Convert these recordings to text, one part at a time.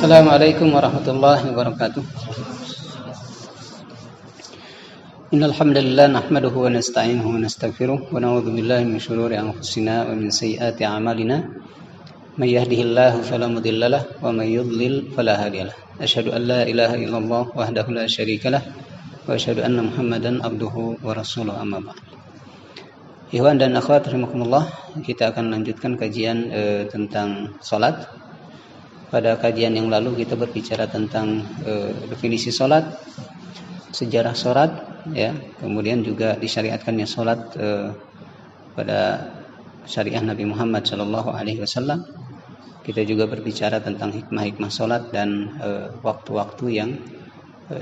Assalamualaikum warahmatullahi wabarakatuh. Innal hamdalillah nahmaduhu wa nasta'inuhu wa nastaghfiruh wa na'udzu billahi min shururi anfusina wa min sayyiati a'malina. May yahdihillahu fala mudilla lahu wa may yudlil fala hadiya lahu. Asyhadu an la ilaha illallah wahdahu la syarika lah wa asyhadu anna Muhammadan abduhu wa rasuluhu amma ba'd. Ikhwan dan akhwat rahimakumullah, kita akan lanjutkan kajian tentang salat. Pada kajian yang lalu kita berbicara tentang definisi salat, sejarah salat, ya, kemudian juga disyariatkannya salat pada syariah Nabi Muhammad SAW. Kita juga berbicara tentang hikmah-hikmah salat dan waktu-waktu yang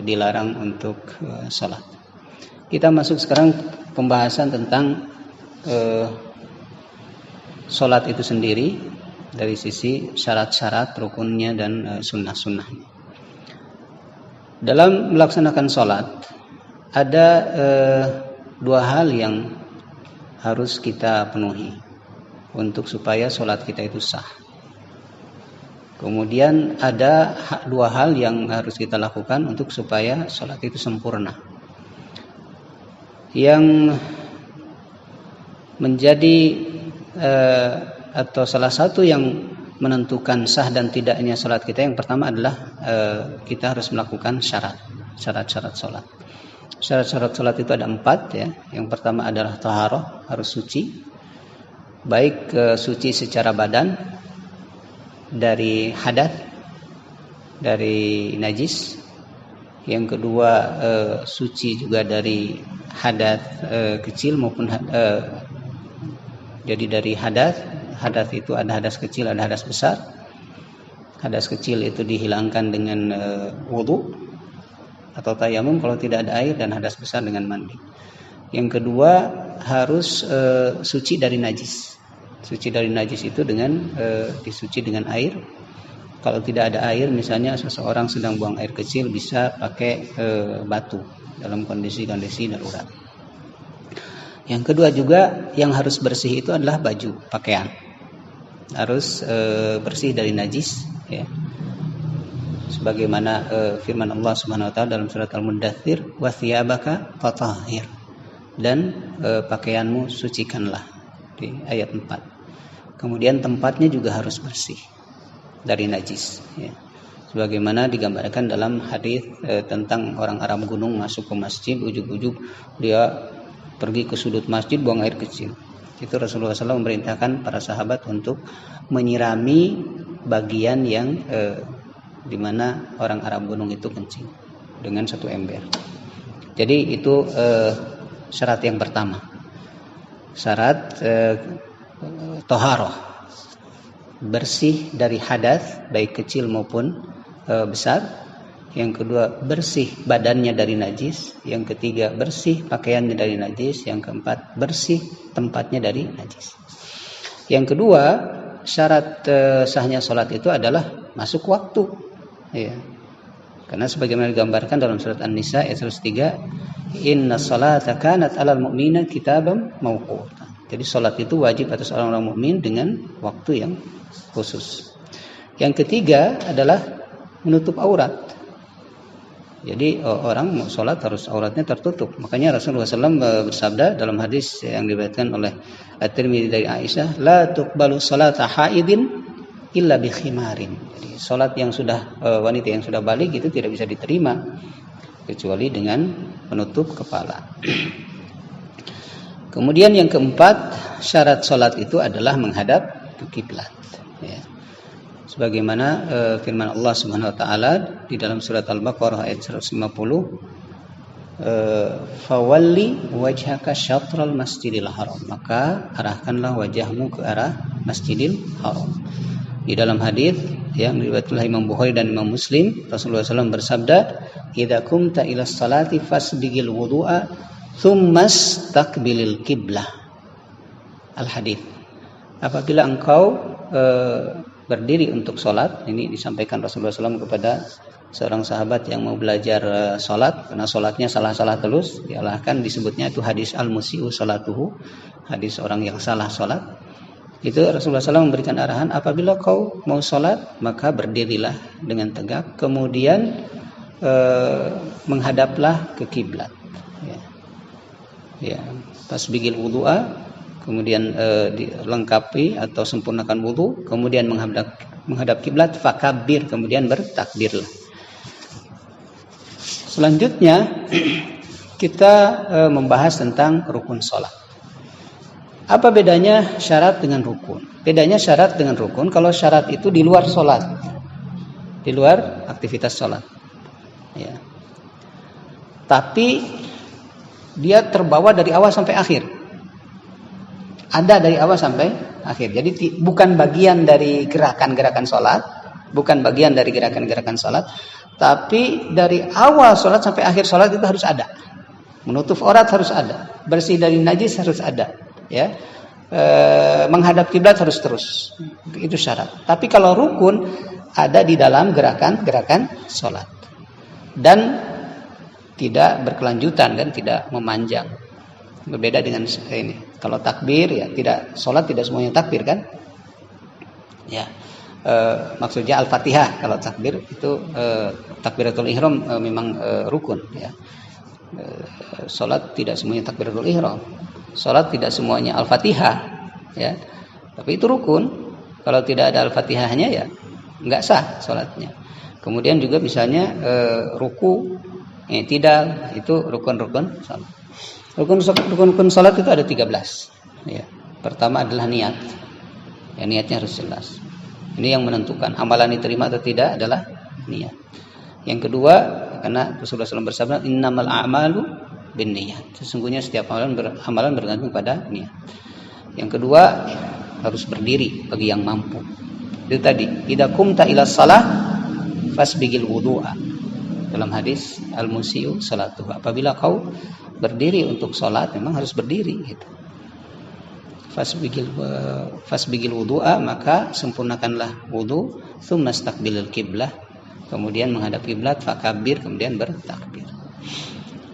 dilarang untuk salat. Kita masuk sekarang pembahasan tentang salat itu sendiri, dari sisi syarat-syarat, rukunnya dan sunnah-sunnahnya. Dalam melaksanakan sholat ada dua hal yang harus kita penuhi untuk supaya sholat kita itu sah. Kemudian ada dua hal yang harus kita lakukan untuk supaya sholat itu sempurna. Yang menjadi atau salah satu yang menentukan sah dan tidaknya salat kita, yang pertama adalah kita harus melakukan syarat-syarat salat. Syarat-syarat salat itu ada 4, ya. Yang pertama adalah taharah, harus suci, baik suci secara badan dari hadath, dari najis. Yang kedua suci juga dari hadath kecil maupun jadi dari hadath itu ada hadas kecil, ada hadas besar. Hadas kecil itu dihilangkan dengan wudu atau tayamum kalau tidak ada air, dan hadas besar dengan mandi. Yang kedua harus suci dari najis. Suci dari najis itu dengan disuci dengan air. Kalau tidak ada air, misalnya seseorang sedang buang air kecil, bisa pakai batu dalam kondisi-kondisi darurat. Yang kedua juga yang harus bersih itu adalah baju, pakaian. Harus bersih dari najis, ya. Sebagaimana firman Allah Subhanahu wa taala dalam surat Al-Muddatsir, wa thiyabaka fatahhir, dan pakaianmu sucikanlah, di ayat 4. Kemudian tempatnya juga harus bersih dari najis, ya. Sebagaimana digambarkan dalam hadis tentang orang Arab gunung masuk ke masjid, ujug-ujug dia pergi ke sudut masjid buang air kecil. Itu Rasulullah SAW memerintahkan para sahabat untuk menyirami bagian yang di mana orang Arab gunung itu kencing dengan satu ember. Jadi itu syarat yang pertama. Syarat taharah, bersih dari hadas baik kecil maupun besar. Yang kedua bersih badannya dari najis. Yang ketiga bersih pakaiannya dari najis. Yang keempat bersih tempatnya dari najis. Yang kedua syarat sahnya sholat itu adalah masuk waktu, ya. Karena sebagaimana digambarkan dalam surat An-Nisa ayat 103, inna sholata kanat alal mu'mina kitabam mawquta. Jadi sholat itu wajib atas orang-orang mukmin dengan waktu yang khusus. Yang ketiga adalah menutup aurat. Jadi orang mau sholat harus auratnya tertutup. Makanya Rasulullah SAW bersabda dalam hadis yang diriwayatkan oleh At-Tirmidzi dari Aisyah, la tuqbalu sholata haidin illa bi khimarin. Jadi sholat yang sudah wanita yang sudah balik itu tidak bisa diterima kecuali dengan penutup kepala. Kemudian yang keempat, syarat sholat itu adalah menghadap ke kiblat, ya. Sebagaimana firman Allah Subhanahu wa taala di dalam surat Al-Baqarah ayat 150, fawalli wajhaka syatral masjidil haram, maka arahkanlah wajahmu ke arah Masjidil Haram. Di dalam hadis yang diriwayatkan oleh Imam Bukhari dan Imam Muslim, Rasulullah SAW bersabda, idza qumta ila sholati fasbigil wudu'a tsumastaqbilil qiblah. Al-hadits. Apabila engkau berdiri untuk sholat, ini disampaikan Rasulullah SAW kepada seorang sahabat yang mau belajar sholat, karena sholatnya salah-salah terus, dialahkan disebutnya itu hadis al-musi'u sholatuhu, hadis orang yang salah sholat. Itu Rasulullah SAW memberikan arahan, apabila kau mau sholat maka berdirilah dengan tegak, kemudian menghadaplah ke kiblat. Ya, tasbigil wudu'a, kemudian dilengkapi atau sempurnakan wudu, kemudian menghadap kiblat, fakabbir, kemudian bertakbirlah. Selanjutnya kita membahas tentang rukun sholat. Apa bedanya syarat dengan rukun? Bedanya syarat dengan rukun, kalau syarat itu di luar sholat, di luar aktivitas sholat, ya. Tapi dia terbawa dari awal sampai akhir, ada dari awal sampai akhir. Jadi bukan bagian dari gerakan-gerakan sholat, bukan bagian dari gerakan-gerakan sholat, tapi dari awal sholat sampai akhir sholat itu harus ada. Menutup aurat harus ada, bersih dari najis harus ada, ya. Menghadap kiblat harus terus, itu syarat. Tapi kalau rukun ada di dalam gerakan-gerakan sholat dan tidak berkelanjutan, kan, tidak memanjang. Berbeda dengan ini. Kalau takbir, ya tidak, sholat tidak semuanya takbir, kan? Ya, maksudnya Al-Fatihah. Kalau takbir itu takbiratul ihram memang rukun, ya. Sholat tidak semuanya takbiratul ihram, sholat tidak semuanya Al-Fatihah, ya. Tapi itu rukun. Kalau tidak ada Al-Fatihahnya, ya nggak sah sholatnya. Kemudian juga misalnya ruku, i'tidal, itu rukun-rukun sholat. Rukun sholat itu ada 13, ya. Pertama adalah niat, ya, niatnya harus jelas. Ini yang menentukan amalan diterima atau tidak adalah niat. Yang kedua, karena Rasulullah SAW bersabda, innamal a'malu binniyat. Sesungguhnya setiap amalan bergantung pada niat. Yang kedua, harus berdiri bagi yang mampu. Itu tadi, idza qumta ila shalah fasbigil wudu'a. Dalam hadis al-musii'u salatuhu, apabila kau berdiri untuk salat memang harus berdiri, gitu. Fasbigil wudu'a, maka sempurnakanlah wudu, tsumma istaqbilil qiblah, kemudian menghadap kiblat, fakabbir, kemudian bertakbir.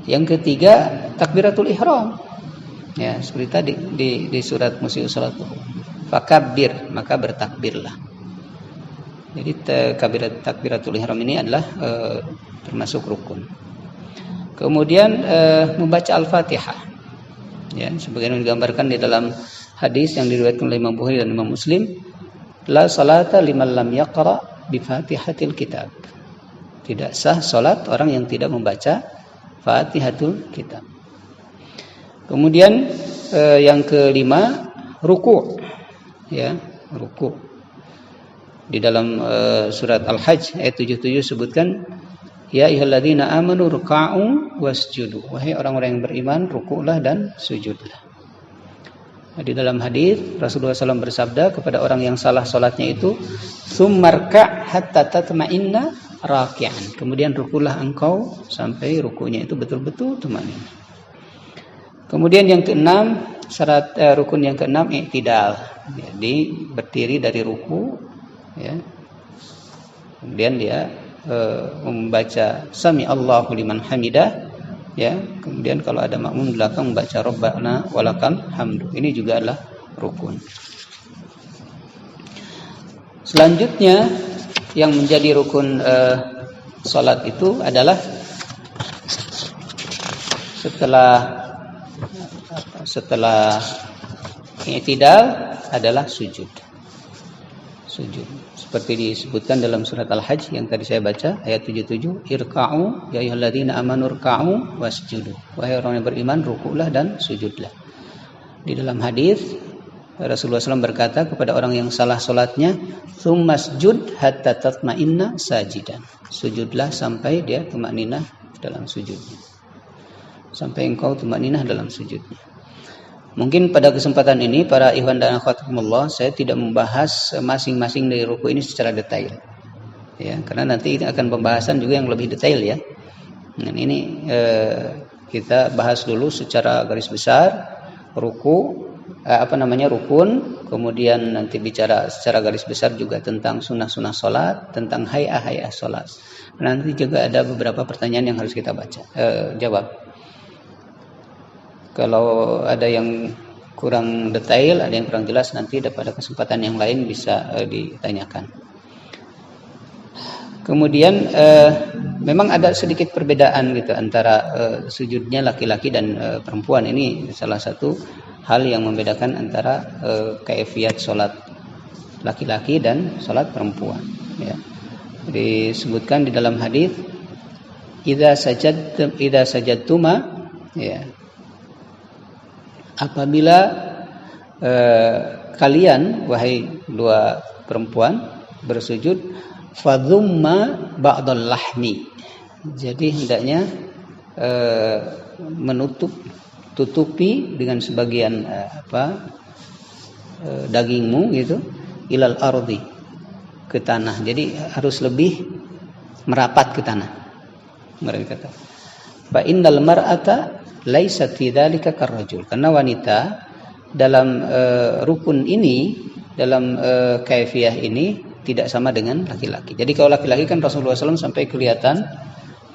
Yang ketiga, takbiratul ihram. Ya, seperti tadi di surat Musii'u salatuhu. Fakabbir, maka bertakbirlah. Jadi takbiratul ihram ini adalah termasuk rukun. Kemudian membaca Al-Fatihah. Ya, sebagaimana digambarkan di dalam hadis yang diriwayatkan oleh Imam Bukhari dan Imam Muslim, la salata liman lam yaqra bi Fatihatil Kitab. Tidak sah salat orang yang tidak membaca Fatihatul Kitab. Kemudian yang kelima, ruku'. Ya, ruku'. Di dalam surat Al-Hajj ayat 77 sebutkan, ya ayyuhalladzina amanu ruk'u wasjudu. Wahai orang-orang yang beriman, rukuklah dan sujudlah. Di dalam hadis Rasulullah SAW bersabda kepada orang yang salah salatnya itu, "Tsummarka' hatta tatma'inna raki'an." Kemudian rukulah engkau sampai rukunya itu betul-betul tumanina. Kemudian yang keenam, syarat rukun yang keenam, i'tidal. Jadi berdiri dari ruku, ya. Kemudian dia membaca Sami Allahu liman hamidah, ya. Kemudian kalau ada makmum di belakang membaca Rabbana walakal hamdu. Ini juga adalah rukun. Selanjutnya yang menjadi rukun salat itu adalah setelah i'tidal adalah sujud. Sujud. Seperti disebutkan dalam surat Al-Hajj yang tadi saya baca ayat 77, irka'u ya ayyuhalladzina amanu irka'u wasjudu. Wahai orang yang beriman, rukuklah dan sujudlah. Di dalam hadis Rasulullah SAW berkata kepada orang yang salah salatnya, tsummasjud hatta tatma'inna sajidan. Sujudlah sampai dia tumakninah dalam sujudnya. Sampai engkau tumakninah dalam sujudnya. Mungkin pada kesempatan ini para ikhwan dan akhwatullah, saya tidak membahas masing-masing dari ruku ini secara detail, ya, karena nanti akan pembahasan juga yang lebih detail, ya. Dan ini kita bahas dulu secara garis besar ruku, rukun, kemudian nanti bicara secara garis besar juga tentang sunnah-sunnah salat, tentang hay'ah salat. Nanti juga ada beberapa pertanyaan yang harus kita jawab. Kalau ada yang kurang detail, ada yang kurang jelas, nanti pada kesempatan yang lain bisa ditanyakan. Kemudian memang ada sedikit perbedaan gitu antara sujudnya laki-laki dan perempuan. Ini salah satu hal yang membedakan antara kaifiyat sholat laki-laki dan sholat perempuan. Ya. Disebutkan di dalam hadis, idza sajadtuma, ya, apabila kalian wahai dua perempuan bersujud, fadhumma ba'dal lahmi, jadi hendaknya tutupi dengan sebagian dagingmu gitu, ilal ardi, ke tanah. Jadi harus lebih merapat ke tanah. Mereka kata, fa innal mar'ata laysat fi dzalika karrajul, karena wanita dalam rukun ini, dalam kaifiyah ini tidak sama dengan laki-laki. Jadi kalau laki-laki kan Rasulullah SAW sampai kelihatan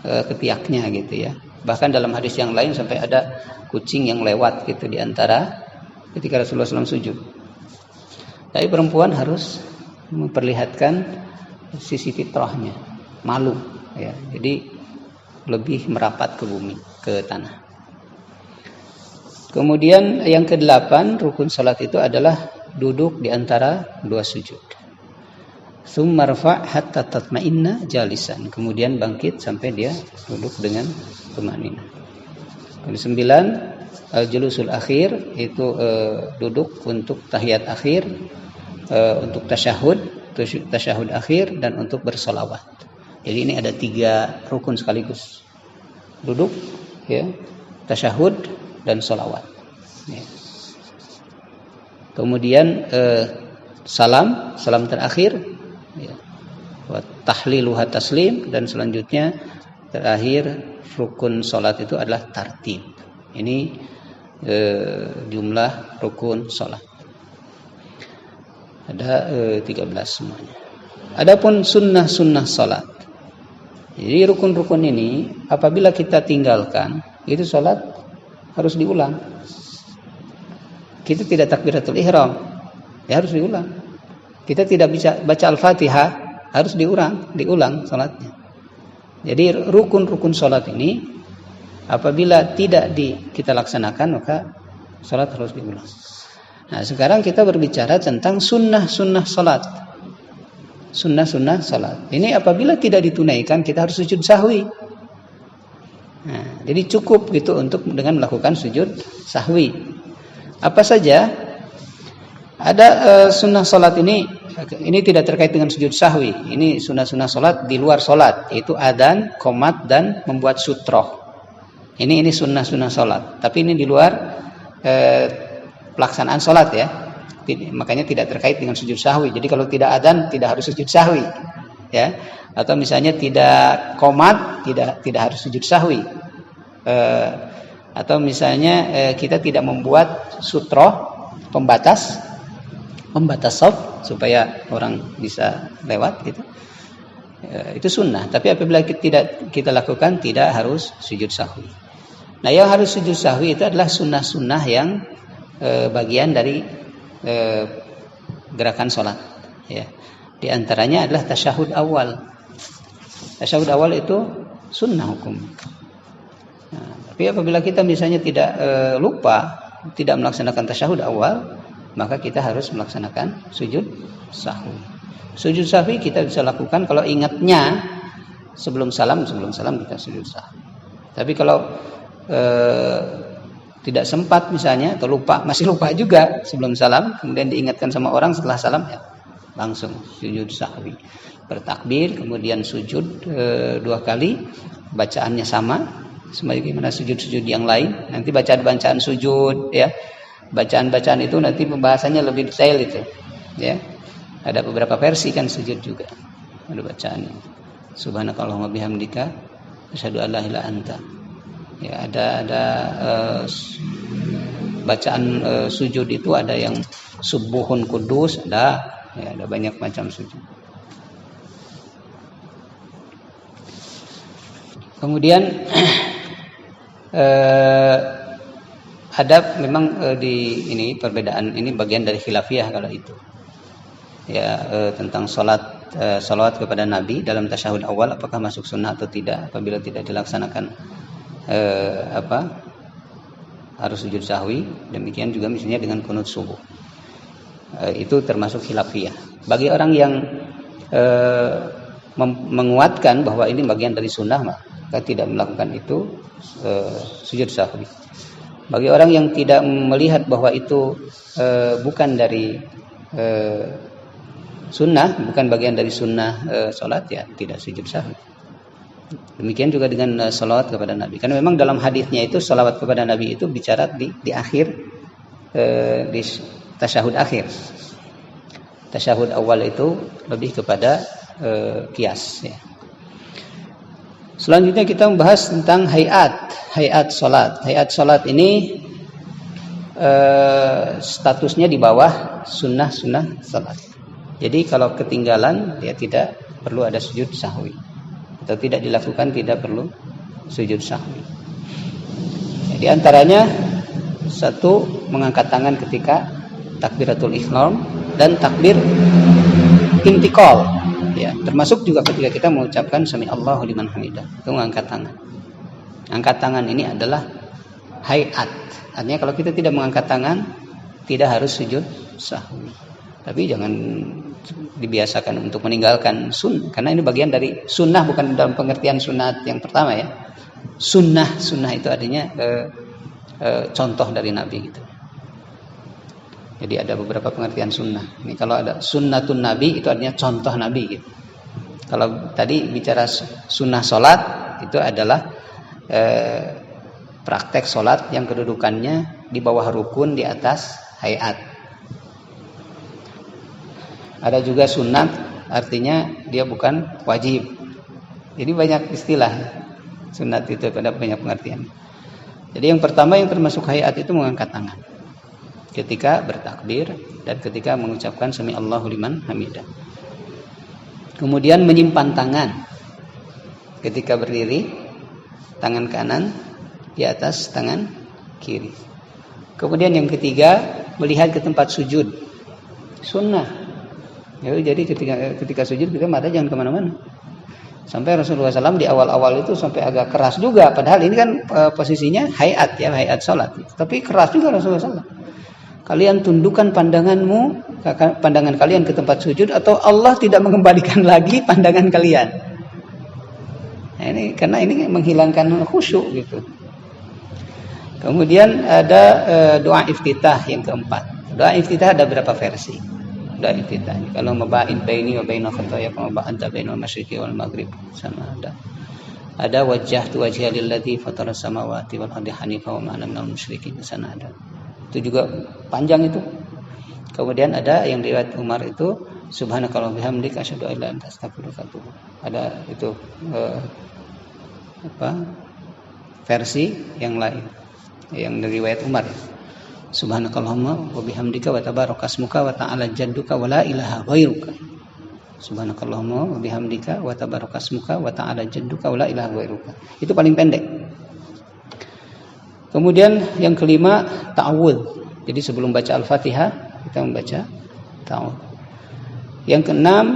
ketiaknya gitu ya. Bahkan dalam hadis yang lain sampai ada kucing yang lewat gitu di antara ketika Rasulullah SAW sujud. Tapi perempuan harus memperlihatkan sisi fitrahnya, malu ya. Jadi lebih merapat ke bumi, ke tanah. Kemudian yang ke-8 rukun salat itu adalah duduk di antara dua sujud. Tsumma rfa' hatta tatma'inna jalisan. Kemudian bangkit sampai dia duduk dengan tumanina. Ke-9 al-julusul akhir, itu duduk untuk tahiyat akhir, untuk tasyahud akhir, dan untuk bersolawat. Jadi ini ada 3 rukun sekaligus. Duduk, ya, tasyahud dan solawat. Ya. Kemudian salam terakhir. Ya. Wa tahliluha taslim, dan selanjutnya terakhir rukun salat itu adalah tartib. Ini jumlah rukun salat. Ada 13 semuanya. Adapun sunnah salat. Jadi rukun-rukun ini apabila kita tinggalkan, itu salat harus diulang. Kita tidak takbiratul ihram, ya harus diulang. Kita tidak bisa baca Al-Fatihah, harus diulang salatnya. Jadi rukun-rukun salat ini apabila tidak kita laksanakan, maka salat harus diulang. Nah, sekarang kita berbicara tentang sunnah salat. Sunnah salat. Ini apabila tidak ditunaikan, kita harus sujud sahwi. Nah, jadi cukup gitu untuk dengan melakukan sujud sahwi. Apa saja? Ada sunnah salat ini tidak terkait dengan sujud sahwi. Ini sunnah salat di luar salat, yaitu adzan, qomat, dan membuat sutroh. Ini sunnah salat. Tapi ini di luar pelaksanaan salat ya. Makanya tidak terkait dengan sujud sahwi. Jadi kalau tidak adzan tidak harus sujud sahwi, ya. Atau misalnya tidak qomat tidak harus sujud sahwi. Atau misalnya kita tidak membuat sutroh, pembatas shaf supaya orang bisa lewat gitu. Itu sunnah. Tapi apabila tidak kita lakukan, tidak harus sujud sahwi. Nah, yang harus sujud sahwi itu adalah sunnah yang bagian dari gerakan sholat. Ya. Di antaranya adalah tasyahud awal. Tasyahud awal itu sunnah hukum. Nah, tapi apabila kita misalnya tidak lupa, tidak melaksanakan tasyahud awal, maka kita harus melaksanakan sujud sahwi. Sujud sahwi kita bisa lakukan kalau ingatnya sebelum salam kita sujud sahwi. Tapi kalau tidak sempat misalnya atau masih lupa juga sebelum salam, kemudian diingatkan sama orang setelah salam, ya langsung sujud sahwi. Bertakbir, kemudian sujud 2 kali, bacaannya sama sebagaimana sujud-sujud yang lain. Nanti bacaan sujud ya. Bacaan-bacaan itu nanti pembahasannya lebih detail itu, ya. Ada beberapa versi kan sujud juga. Ada bacaannya. Subhanakallahumma bihamdika asyhadu an la ilaha illa anta. Ya, ada bacaan sujud itu ada yang subuhun kudus, ada banyak macam sujud. Kemudian ada memang di ini perbedaan ini bagian dari khilafiyah kalau itu. Ya, tentang salawat kepada Nabi dalam tasyahud awal apakah masuk sunnah atau tidak apabila tidak dilaksanakan harus sujud sahwi. Demikian juga misalnya dengan kunut subuh. Itu termasuk khilafiyah. Bagi orang yang menguatkan bahwa ini bagian dari sunnah, maka tidak melakukan itu sujud sahwi. Bagi orang yang tidak melihat bahwa itu bukan dari sunnah, bukan bagian dari sunnah sholat, ya tidak sujud sahwi. Demikian juga dengan salawat kepada Nabi. Karena memang dalam hadisnya itu salawat kepada Nabi itu bicara di akhir di tasyahud akhir. Tasyahud awal itu lebih kepada qiyas. Ya. Selanjutnya kita membahas tentang hayat salat. Hayat salat ini statusnya di bawah sunnah salat. Jadi kalau ketinggalan dia tidak perlu ada sujud sahwi, atau tidak dilakukan tidak perlu sujud sahwi. Di antaranya satu, mengangkat tangan ketika takbiratul ihram dan takbir intiqal. Ya, termasuk juga ketika kita mengucapkan sami Allahu liman hamidah, itu mengangkat tangan. Angkat tangan ini adalah hayat. Artinya kalau kita tidak mengangkat tangan tidak harus sujud sahwi. Tapi jangan dibiasakan untuk meninggalkan sunnah, karena ini bagian dari sunnah, bukan dalam pengertian sunat yang pertama ya. Sunnah itu artinya contoh dari Nabi gitu. Jadi ada beberapa pengertian sunnah. Ini kalau ada sunnatun Nabi itu artinya contoh Nabi gitu. Kalau tadi bicara sunnah sholat itu adalah praktek sholat yang kedudukannya di bawah rukun, di atas hayat. Ada juga sunat, artinya dia bukan wajib. Jadi banyak istilah sunat itu, pada banyak pengertian. Jadi yang pertama yang termasuk hayat itu mengangkat tangan ketika bertakbir dan ketika mengucapkan sami Allahu liman hamidah. Kemudian menyimpan tangan ketika berdiri, tangan kanan di atas tangan kiri. Kemudian yang ketiga, melihat ke tempat sujud, sunnah. Ya, jadi ketika sujud kita mata jangan kemana-mana. Sampai Rasulullah SAW di awal-awal itu sampai agak keras juga. Padahal ini kan posisinya hayat ya, hayat salat. Tapi keras juga Rasulullah SAW. Kalian tundukkan pandangan kalian ke tempat sujud, atau Allah tidak mengembalikan lagi pandangan kalian. Nah, ini karena ini menghilangkan khusyuk gitu. Kemudian ada doa iftitah yang keempat. Doa iftitah ada berapa versi? Doa iftitah. Kalau maba'in baini wa baina khataaya kama ba'anta bainal masyriqi wal maghrib, sama ada. Ada wajjahtu wajhiya lilladzi fatara samawati wal ardi hanifa wa ma ana minal musyrikin, sana ada. Itu juga panjang itu. Kemudian ada yang riwayat Umar itu subhanakallah bihamdika asyhadu an la ilaha illa anta astaghfiruka wa atubu. Ada itu versi yang lain yang dari riwayat Umar. Subhanakallahumma wa bihamdika wa tabarakasmuka wa ta'ala jadduka wa la ilaha ghairuka. Subhanakallahumma wa bihamdika wa tabarakasmuka wa ta'ala jadduka wa la ilaha ghairuka. Itu paling pendek. Kemudian yang kelima, ta'awudz. Jadi sebelum baca Al-Fatihah kita membaca ta'awudz. Yang keenam,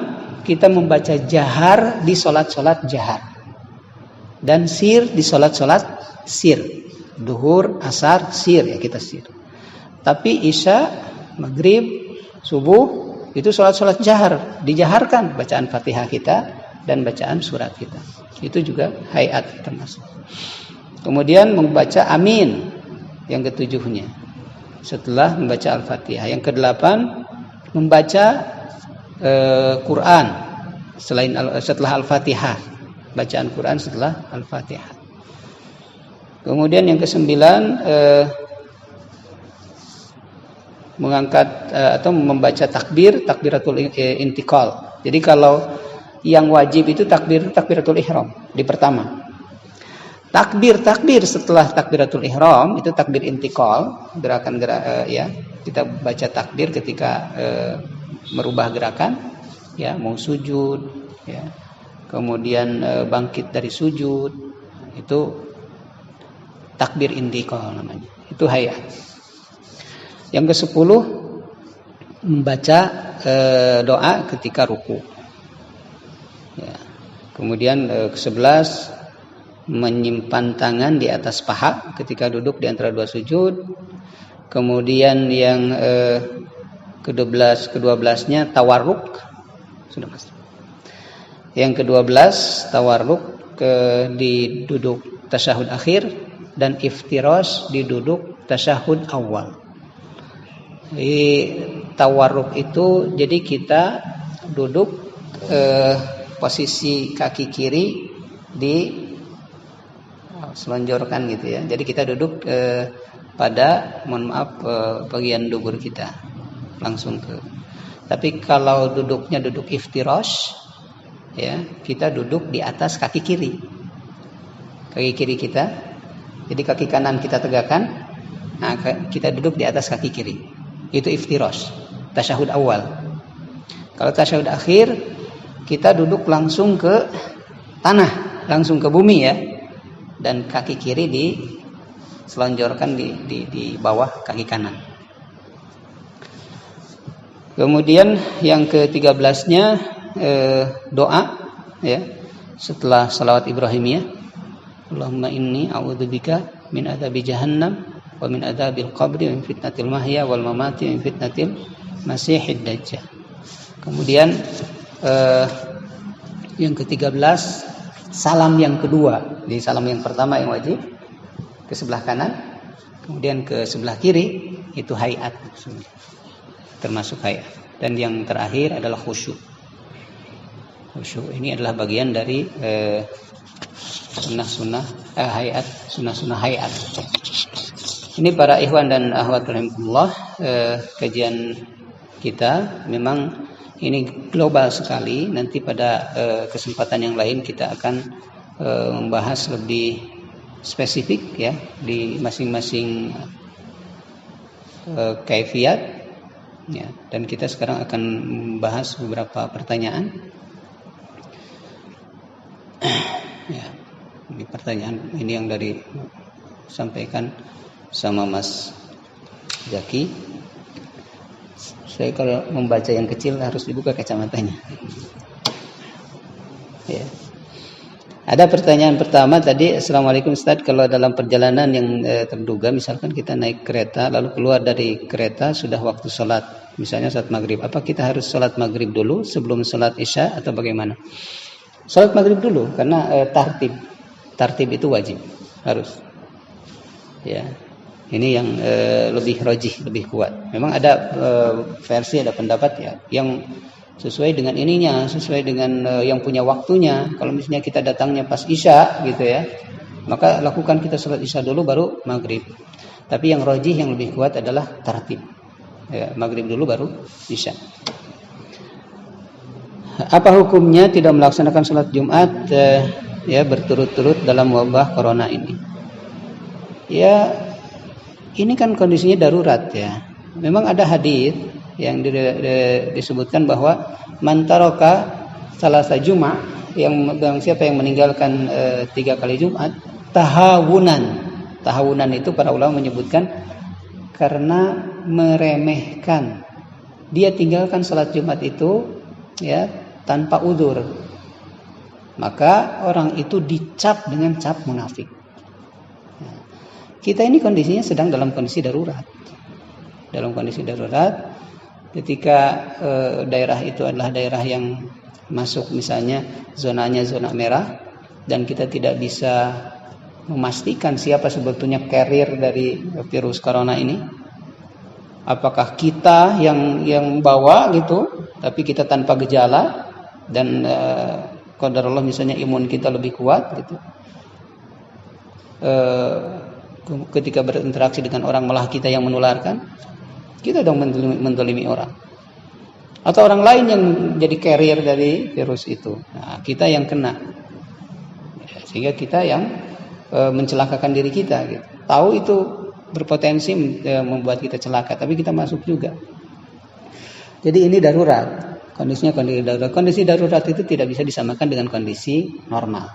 kita membaca jahar di salat-salat jahar. Dan sir di salat-salat sir. Duhur, asar, sir ya, kita sir. Tapi isya, maghrib, subuh itu salat-salat jahar, dijaharkan bacaan Fatihah kita dan bacaan surat kita. Itu juga hayat termasuk. Kemudian membaca amin yang ketujuhnya setelah membaca Al-Fatihah. Yang kedelapan membaca Quran setelah Al-Fatihah, bacaan Quran setelah Al-Fatihah. Kemudian yang kesembilan mengangkat atau membaca takbiratul intiqal. Jadi kalau yang wajib itu takbiratul ihram di pertama. Takbir setelah takbiratul ihram itu takbir intiqal, gerakan ya, kita baca takbir ketika merubah gerakan ya, mau sujud ya. Kemudian bangkit dari sujud, itu takbir intiqal namanya Itu hayat. Yang ke-10 membaca doa ketika ruku. Ya. Kemudian ke-11 menyimpan tangan di atas paha ketika duduk di antara dua sujud. Kemudian yang ke-12-nya tawarruk. Sudah Mas. Yang ke-12 tawarruk di duduk tasyahud akhir dan iftirash di duduk tasyahud awal. Di tawarruk itu jadi kita duduk posisi kaki kiri di selonjorkan gitu ya. Jadi kita duduk pada bagian dubur kita langsung ke. Tapi kalau duduknya duduk iftirash ya, kita duduk di atas kaki kiri. Kaki kiri kita. Jadi kaki kanan kita tegakkan. Nah, kita duduk di atas kaki kiri. Itu iftirash, tasyahud awal. Kalau tasyahud akhir kita duduk langsung ke tanah, langsung ke bumi ya. Dan kaki kiri diselonjorkan di bawah kaki kanan. Kemudian yang ke-13-nya doa ya setelah salawat Ibrahimiyah. Allahumma inni a'udzubika min adzabi jahannam wa min adzabil qabri wa min fitnatil mahya wal mamati wa min fitnatil masiihid dajjal. Kemudian yang ke-13 salam yang kedua. Di salam yang pertama yang wajib ke sebelah kanan, kemudian ke sebelah kiri itu hayat, termasuk hayat. Dan yang terakhir adalah khusyuk. Khusyuk ini adalah bagian dari sunnah-sunnah hayat, sunnah-sunnah hayat. Ini para ikhwan dan akhwat rahimakumullah, kajian kita memang ini global sekali. Nanti pada kesempatan yang lain kita akan membahas lebih spesifik ya di masing-masing kaifiat ya. Dan kita sekarang akan membahas beberapa pertanyaan. Ya, ini pertanyaan ini yang dari sampaikan sama Mas Zaki. Saya kalau membaca yang kecil harus dibuka kacamatanya. Ya. Ada pertanyaan pertama tadi, Assalamualaikum Ustaz, kalau dalam perjalanan yang terduga, misalkan kita naik kereta lalu keluar dari kereta sudah waktu sholat, misalnya sholat maghrib, apa kita harus sholat maghrib dulu sebelum sholat isya atau bagaimana? Sholat maghrib dulu karena tartib itu wajib, harus. Ya. Ini yang lebih rajih, lebih kuat. Memang ada versi, ada pendapat ya yang sesuai dengan ininya, sesuai dengan yang punya waktunya. Kalau misalnya kita datangnya pas isya gitu ya, maka lakukan kita sholat isya dulu baru maghrib. Tapi yang rajih, yang lebih kuat adalah tartib. Ya, maghrib dulu baru isya. Apa hukumnya tidak melaksanakan sholat Jumat ya berturut-turut dalam wabah corona ini? Ya, ini kan kondisinya darurat ya. Memang ada hadis yang disebutkan bahwa mantaroka salasa Jumat, yang siapa yang meninggalkan 3 kali Jumat, tahawunan itu para ulama menyebutkan karena meremehkan. Dia tinggalkan salat Jumat itu ya tanpa udzur. Maka orang itu dicap dengan cap munafik. Kita ini kondisinya sedang dalam kondisi darurat. Dalam kondisi darurat, ketika daerah itu adalah daerah yang masuk misalnya zonanya zona merah dan kita tidak bisa memastikan siapa sebetulnya carrier dari virus corona ini. Apakah kita yang bawa gitu, tapi kita tanpa gejala dan qadarullah misalnya imun kita lebih kuat gitu. Ketika berinteraksi dengan orang malah kita yang menularkan, kita dong menzalimi orang. Atau orang lain yang jadi carrier dari virus itu. Nah, kita yang kena. Sehingga kita yang mencelakakan diri kita gitu. Tahu itu berpotensi membuat kita celaka, tapi kita masuk juga. Jadi ini darurat. Kondisinya kondisi darurat. Kondisi darurat itu tidak bisa disamakan dengan kondisi normal.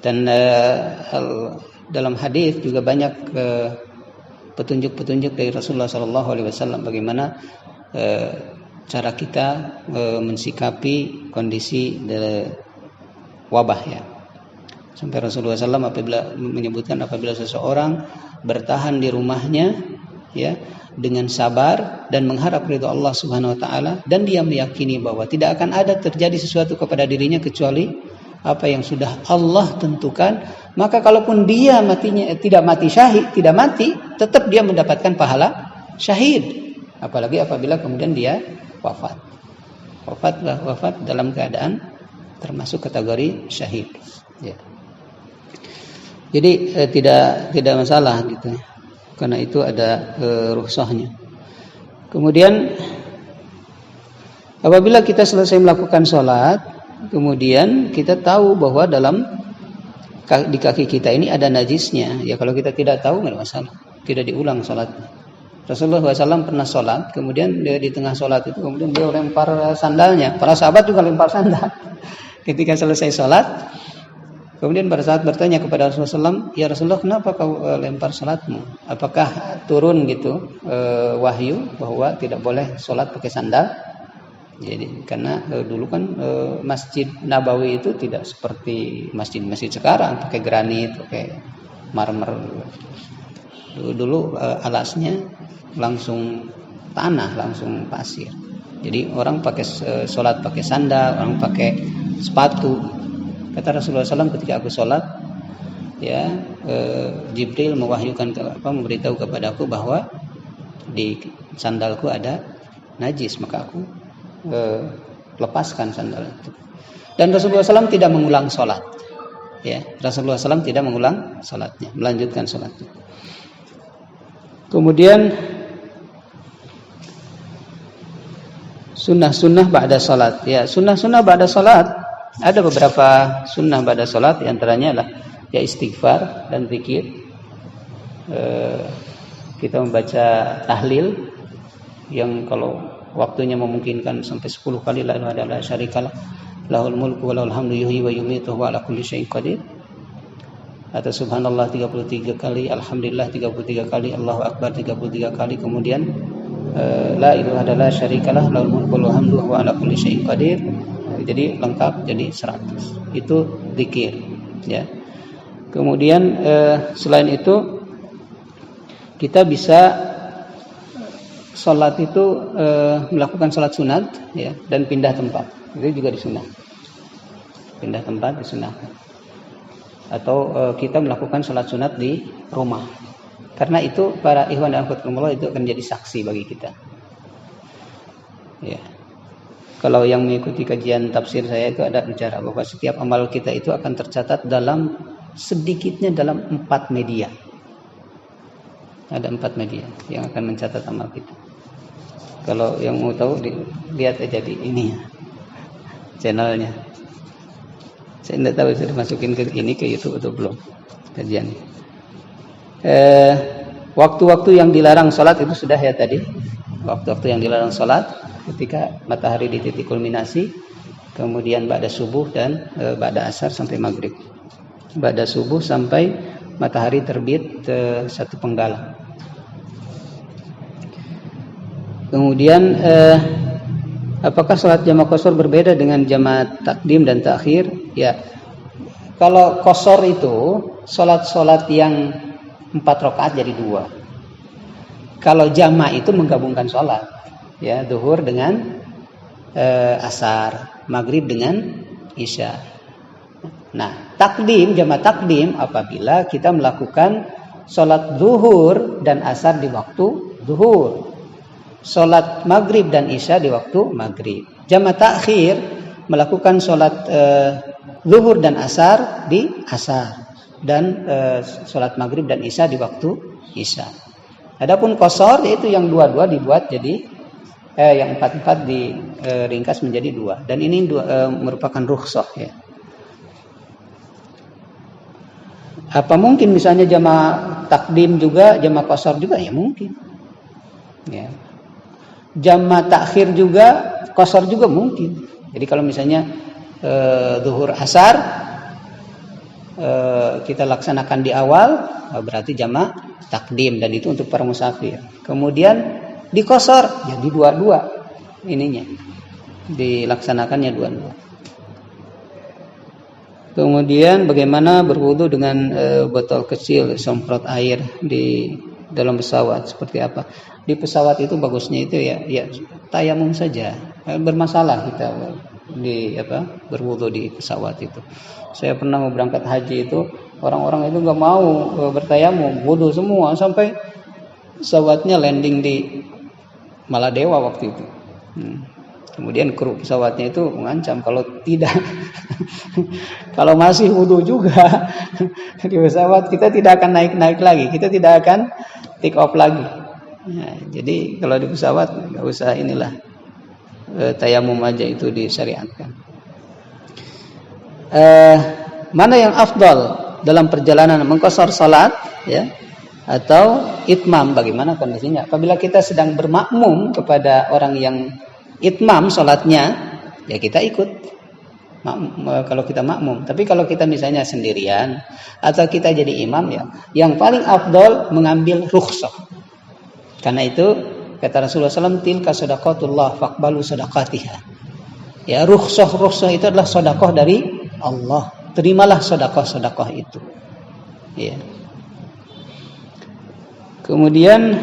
Dan dalam hadis juga banyak petunjuk-petunjuk dari Rasulullah SAW bagaimana cara kita mensikapi kondisi wabah ya. Sampai Rasulullah SAW apabila menyebutkan apabila seseorang bertahan di rumahnya ya dengan sabar dan mengharap ridha Allah Subhanahu wa taala, dan dia meyakini bahwa tidak akan ada terjadi sesuatu kepada dirinya kecuali apa yang sudah Allah tentukan, maka kalaupun dia matinya tidak mati syahid, tidak mati, tetap dia mendapatkan pahala syahid. Apalagi apabila kemudian dia wafat. Wafat dalam keadaan termasuk kategori syahid. Ya. Jadi tidak masalah gitu. Karena itu ada rukhsahnya. Kemudian apabila kita selesai melakukan sholat, kemudian kita tahu bahwa di kaki kita ini ada najisnya. Ya kalau kita tidak tahu nggak masalah, tidak diulang sholat. Rasulullah SAW pernah sholat, kemudian dia di tengah sholat itu kemudian dia lempar sandalnya. Para sahabat juga lempar sandal. Ketika selesai sholat, kemudian pada saat bertanya kepada Rasulullah SAW, ya Rasulullah kenapa kau lempar sholatmu? Apakah turun gitu wahyu bahwa tidak boleh sholat pakai sandal? Jadi karena dulu kan Masjid Nabawi itu tidak seperti masjid-masjid sekarang pakai granit, pakai marmer. Dulu alasnya langsung tanah, langsung pasir. Jadi orang pakai sholat pakai sandal, orang pakai sepatu. Kata Rasulullah SAW ketika aku sholat, ya Jibril memberitahu kepadaku bahwa di sandalku ada najis, maka aku lepaskan sandal itu. Dan Rasulullah SAW tidak mengulang sholat. Ya, Rasulullah SAW tidak mengulang sholatnya, melanjutkan sholatnya. Kemudian sunnah-sunnah ba'da sholat. Ya, sunnah-sunnah ba'da sholat ada beberapa sunnah ba'da sholat. Di antaranya adalah ya istighfar dan zikir. Kita membaca tahlil yang kalau waktunya memungkinkan sampai 10 kali, la ilaha illallah syarikalah lahul mulku wa lahul hamdu yuhyi wa yumiitu wa ala kulli syai'in qadir. Atau subhanallah 33 kali, alhamdulillah 33 kali, Allahu akbar 33 kali, kemudian la ilaha illallah syarikalah lahul mulku wa lahul hamdu wa ala kulli syai'in qadir. Jadi lengkap jadi 100. Itu zikir ya. Kemudian selain itu kita bisa sholat itu melakukan sholat sunat ya, dan pindah tempat. Itu juga disunah. Pindah tempat disunahkan. Atau kita melakukan sholat sunat di rumah. Karena itu para ikhwan dan akhwat fillah itu akan jadi saksi bagi kita. Ya. Kalau yang mengikuti kajian tafsir saya itu ada bicara bahwa setiap amal kita itu akan tercatat dalam sedikitnya dalam 4 media. Ada 4 media yang akan mencatat amal kita. Kalau yang mau tahu lihat aja di ini channelnya. Saya tidak tahu sudah masukin ke YouTube atau belum kajian. Waktu-waktu yang dilarang sholat itu sudah ya tadi. Waktu-waktu yang dilarang sholat ketika matahari di titik kulminasi, kemudian ba'da subuh dan ba'da asar sampai maghrib. Ba'da subuh sampai matahari terbit 1 penggalan. Kemudian apakah sholat jamaah qashar berbeda dengan jamaah takdim dan takhir? Ya, kalau qashar itu sholat yang 4 rakaat jadi 2. Kalau jamaah itu menggabungkan sholat, ya zuhur dengan asar, maghrib dengan isya. Nah, jamaah takdim apabila kita melakukan sholat zuhur dan asar di waktu zuhur, sholat maghrib dan isya di waktu maghrib. Jamaah takhir melakukan sholat zuhur dan asar di asar, dan sholat maghrib dan isya di waktu isya. Adapun qashar yaitu yang 2-2 dibuat jadi yang 4-4 diringkas menjadi 2, dan ini merupakan rukhsah ya. Apa mungkin misalnya jamaah takdim juga jamaah qashar juga? Ya mungkin. Ya. Jamaah takhir juga qashar juga mungkin. Jadi kalau misalnya zuhur asar kita laksanakan di awal, berarti jamak takdim, dan itu untuk para musafir. Kemudian dikosor, jadi dua-dua ininya, dilaksanakannya dua-dua. Kemudian bagaimana berwudu dengan botol kecil semprot air di dalam pesawat, seperti apa? Di pesawat itu bagusnya itu ya tayamum saja. Bermasalah kita berwudu di pesawat itu. Saya pernah mau berangkat haji itu, orang-orang itu nggak mau bertayamum, wudu semua sampai pesawatnya landing di Maladewa waktu itu. Kemudian kru pesawatnya itu mengancam kalau tidak, kalau masih wudu juga di pesawat, kita tidak akan naik lagi, kita tidak akan take off lagi. Nah, jadi kalau di pesawat nggak usah tayamum aja, itu disyariatkan. Mana yang afdal dalam perjalanan, mengqashar salat ya atau itmam? Bagaimana kondisinya? Apabila kita sedang bermakmum kepada orang yang itmam salatnya, ya kita ikut kalau kita makmum. Tapi kalau kita misalnya sendirian atau kita jadi imam, ya yang paling afdal mengambil rukhsah. Karena itu kata Rasulullah SAW, tilka sadaqatullah faqbalu sadaqatiha. Ya, rukhsah itu adalah sedekah dari Allah. Terimalah sedekah itu. Ya. Kemudian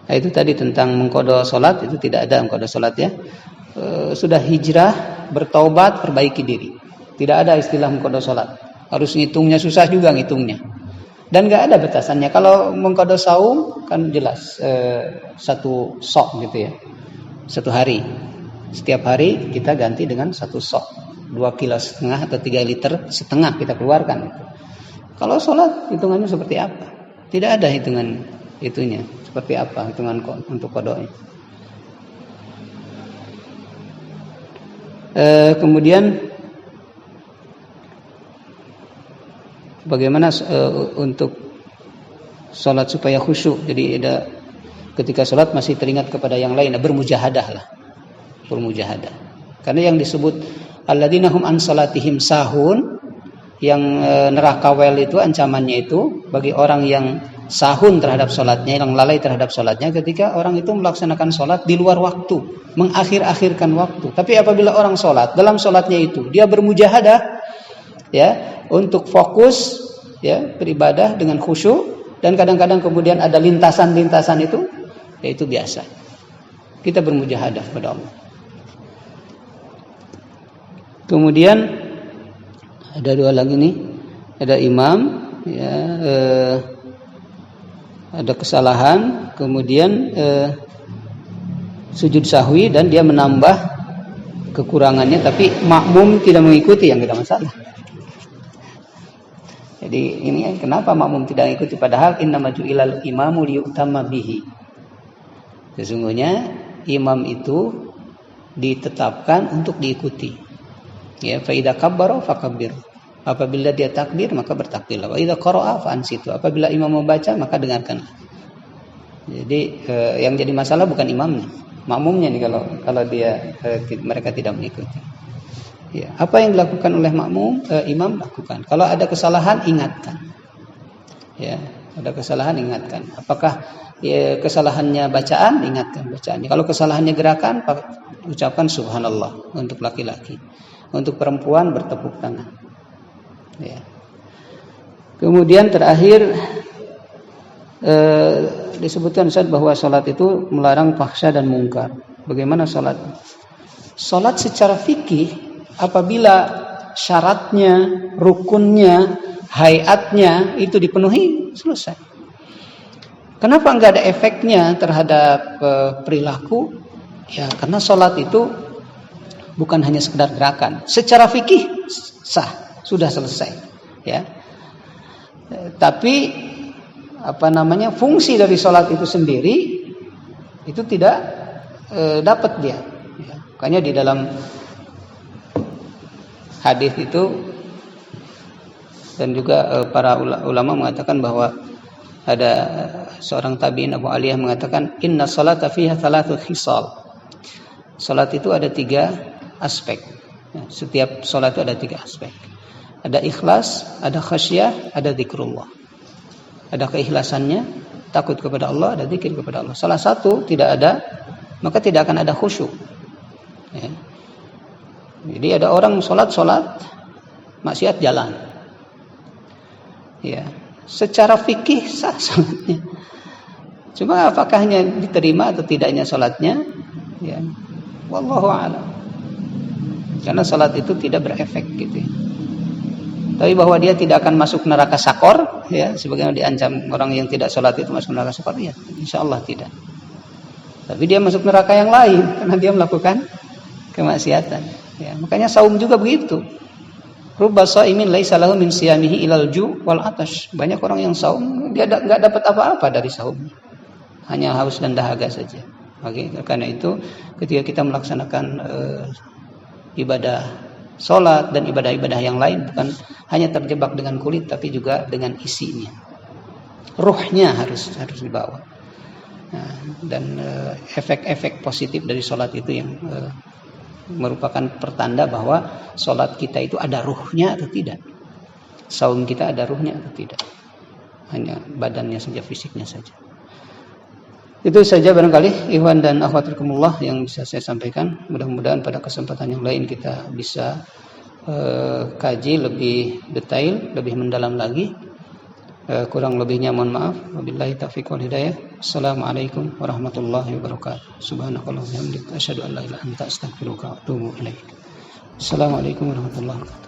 itu tadi tentang mengqada salat, itu tidak ada mengqada salat ya. Sudah hijrah, bertaubat, perbaiki diri. Tidak ada istilah mengqada salat. Harus ngitungnya, susah juga ngitungnya. Dan enggak ada batasannya. Kalau mengqada saum kan jelas satu sok gitu ya. Satu hari. Setiap hari kita ganti dengan satu sok. 2,5 kilo atau 3,5 liter kita keluarkan. Kalau salat hitungannya seperti apa? Tidak ada hitungan itunya. Seperti apa hitungan untuk qadanya. Kemudian bagaimana untuk salat supaya khusyuk? Jadi ketika salat masih teringat kepada yang lain, bermujahadah lah. Bermujahadah. Karena yang disebut alladzina hum an salatihim sahun, yang neraka wel itu ancamannya itu bagi orang yang sahun terhadap salatnya, yang lalai terhadap salatnya, ketika orang itu melaksanakan salat di luar waktu, mengakhir-akhirkan waktu. Tapi apabila orang salat, dalam salatnya itu dia bermujahadah ya, untuk fokus ya beribadah dengan khusyuk, dan kadang-kadang kemudian ada lintasan-lintasan itu, ya itu biasa. Kita bermujahadah kepada Allah. Kemudian ada dua lagi nih, ada imam ya, ada kesalahan, kemudian sujud sahwi dan dia menambah kekurangannya, tapi makmum tidak mengikuti, yang tidak masalah. Jadi ini kenapa makmum tidak mengikuti, padahal innama ju'ilal imamu liyu'tamma bihi. Sesungguhnya imam itu ditetapkan untuk diikuti. Ya, fa idza kabbara fakabbir. Apabila dia takbir maka bertakbirlah. Wa idza qara'a fa ansitu. Apabila imam membaca maka dengarkanlah. Jadi yang jadi masalah bukan imamnya, makmumnya nih kalau dia mereka tidak mengikuti. Ya, apa yang dilakukan oleh makmum, imam lakukan. Kalau ada kesalahan ingatkan. Ya, ada kesalahan ingatkan. Apakah kesalahannya bacaan, ingatkan bacaannya. Kalau kesalahannya gerakan, ucapkan subhanallah untuk laki-laki. Untuk perempuan bertepuk tangan. Ya. Kemudian terakhir disebutkan Ustaz bahwa salat itu melarang fahsya dan mungkar. Bagaimana salat? Salat secara fikih apabila syaratnya, rukunnya, hayatnya itu dipenuhi, selesai. Kenapa enggak ada efeknya terhadap perilaku? Ya, karena salat itu bukan hanya sekedar gerakan. Secara fikih sah, sudah selesai, ya. Tapi fungsi dari salat itu sendiri itu tidak dapat dia. Ya. Makanya di dalam hadis itu dan juga para ulama mengatakan bahwa ada seorang tabi'in Abu Aliyah mengatakan inna salata fiha thalathu khisal. Salat itu ada 3 aspek. Ya, setiap sholat itu ada 3 aspek. Ada ikhlas, ada khasyah, ada zikrullah. Ada keikhlasannya, takut kepada Allah, ada zikir kepada Allah. Salah satu tidak ada, maka tidak akan ada khusyuk. Ya. Jadi ada orang sholat, maksiat jalan. Ya, secara fikih sah sholatnya. Cuma apakahnya diterima atau tidaknya sholatnya? Ya, wallahu a'lam. Karena sholat itu tidak berefek gitu. Tapi bahwa dia tidak akan masuk neraka sakor, ya, sebagaimana diancam orang yang tidak sholat itu masuk neraka sakor, ya, insya Allah tidak. Tapi dia masuk neraka yang lain karena dia melakukan kemaksiatan. Ya, makanya saum juga begitu. Rubba shaimin laisa lahu min siyamihi ilal ju' wal atash. Banyak orang yang saum dia enggak dapat apa-apa dari saum. Hanya haus dan dahaga saja. Oke, karena itu ketika kita melaksanakan ibadah salat dan ibadah-ibadah yang lain bukan hanya terjebak dengan kulit tapi juga dengan isinya. Ruhnya harus dibawa. Nah, dan efek-efek positif dari salat itu yang merupakan pertanda bahwa salat kita itu ada ruhnya atau tidak. Saum kita ada ruhnya atau tidak. Hanya badannya saja, fisiknya saja. Itu saja barangkali ikhwan dan akhwat rahimakumullah yang bisa saya sampaikan. Mudah-mudahan pada kesempatan yang lain kita bisa kaji lebih detail, lebih mendalam lagi. Kurang lebihnya mohon maaf. Wabillahi taufiq wal hidayah. Assalamualaikum warahmatullahi wabarakatuh. Subhanakallahumma wa bihamdika asyhadu an la ilaha illa anta astaghfiruka wa atubu ilaik. Assalamualaikum warahmatullahi wabarakatuh.